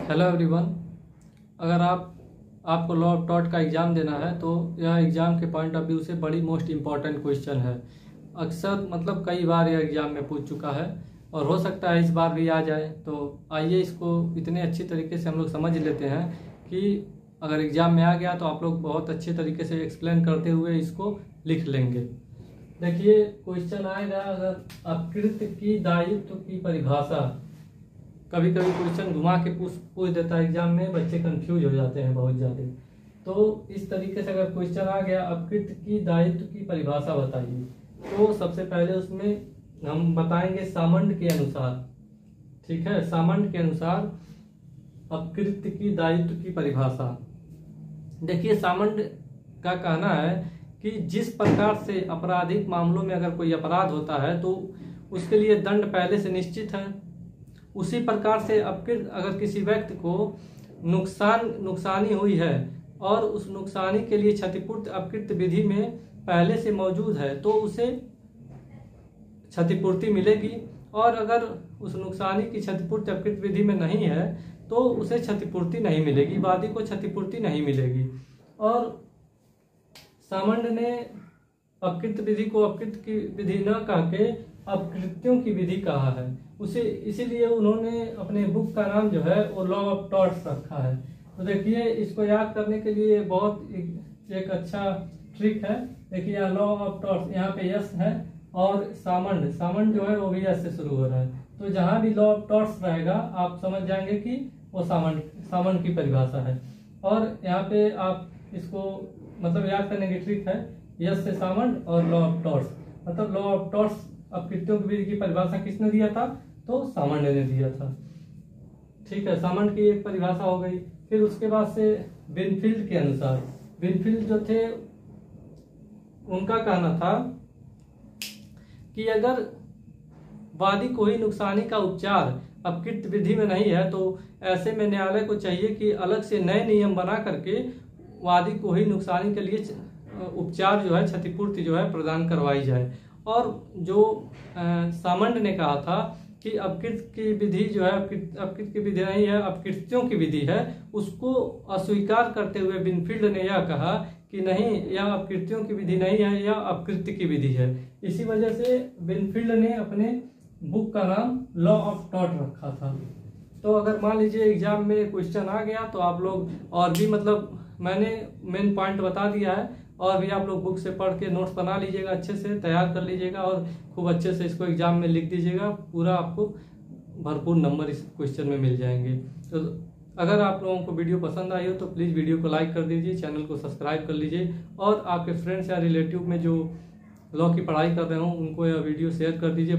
Hello everyone. अगर आपको law of taught का एग्ज़ाम देना है तो यह एग्ज़ाम के पॉइंट ऑफ व्यू से बड़ी मोस्ट इम्पॉर्टेंट क्वेश्चन है। अक्सर कई बार यह एग्ज़ाम में पूछ चुका है और हो सकता है इस बार भी आ जाए। तो आइए इसको इतने अच्छी तरीके से हम लोग समझ लेते हैं कि अगर एग्ज़ाम में आ गया तो आप लोग बहुत अच्छे तरीके से एक्सप्लेन करते हुए इसको लिख लेंगे। देखिए क्वेश्चन आएगा, अगर अपकृत की दायित्व की परिभाषा। कभी कभी क्वेश्चन घुमा के पूछ देता है एग्जाम में, बच्चे कंफ्यूज हो जाते हैं बहुत ज़्यादा। तो इस तरीके से अगर क्वेश्चन आ गया अपकृत की दायित्व की परिभाषा बताइए, तो सबसे पहले उसमें हम बताएंगे सामंड के अनुसार। ठीक है, सामंड के अनुसार अपकृत की दायित्व की परिभाषा। देखिए सामंड का कहना है कि जिस प्रकार से आपराधिक मामलों में अगर कोई अपराध होता है तो उसके लिए दंड पहले से निश्चित है, उसी प्रकार से अपकृत अगर किसी व्यक्ति को नुकसानी हुई है और उस नुकसानी के लिए क्षतिपूर्ति अपकृत विधि में पहले से मौजूद है तो उसे क्षतिपूर्ति मिलेगी, और अगर उस नुकसानी की क्षतिपूर्ति अपकृत विधि में नहीं है तो उसे क्षतिपूर्ति नहीं मिलेगी, वादी को क्षतिपूर्ति नहीं मिलेगी। और सामंड ने अपकृत विधि को अपकृत की विधि न कह के अपकृत्यों की विधि कहा है, उसे इसीलिए उन्होंने अपने बुक का नाम जो है वो लॉ ऑफ टॉर्ट्स रखा है। तो देखिए इसको याद करने के लिए बहुत एक अच्छा ट्रिक है। देखिए यहाँ लॉ ऑफ टॉर्ट्स, यहाँ पे यस है और सामंड जो है वो भी यस से शुरू हो रहा है। तो जहाँ भी लॉ ऑफ टॉर्ट्स रहेगा आप समझ जाएंगे कि वो सामंड की परिभाषा है। और यहाँ पे आप इसको याद करने की ट्रिक है, यस से सामंड और law of torts. Law of torts अपकृत्यों की विधि की परिभाषा किसने दिया था? तो सामंड ने दिया था। ठीक है, सामंड की एक परिभाषा हो गई। फिर उसके बाद से विनफील्ड के अनुसार, विनफील्ड जो थे उनका कहना था कि अगर वादी को ही नुकसानी का उपचार अपकृत विधि में नहीं है तो ऐसे में न्यायालय को चाहिए कि अलग से नए नियम बना करके वादी को ही नुकसानी के लिए उपचार जो है, क्षतिपूर्ति जो है प्रदान करवाई जाए। और जो सामंड ने कहा था कि अपकृत की विधि जो है अपकृत की विधि नहीं है, अपकृत्यों की विधि है, उसको अस्वीकार करते हुए विनफील्ड ने यह कहा कि नहीं, यह अपकृत्यों की विधि नहीं है, यह अपकृत्य की विधि है। इसी वजह से विनफील्ड ने अपने बुक का नाम लॉ ऑफ टॉट रखा था। तो अगर मान लीजिए एग्जाम में क्वेश्चन आ गया तो आप लोग और भी मैंने मेन पॉइंट बता दिया है, और भी आप लोग बुक से पढ़ के नोट्स बना लीजिएगा, अच्छे से तैयार कर लीजिएगा और खूब अच्छे से इसको एग्जाम में लिख दीजिएगा। पूरा आपको भरपूर नंबर इस क्वेश्चन में मिल जाएंगे। तो अगर आप लोगों को वीडियो पसंद आई हो तो प्लीज़ वीडियो को लाइक कर दीजिए, चैनल को सब्सक्राइब कर लीजिए, और आपके फ्रेंड्स या रिलेटिव में जो लॉ की पढ़ाई कर रहे हो उनको यह वीडियो शेयर कर दीजिए।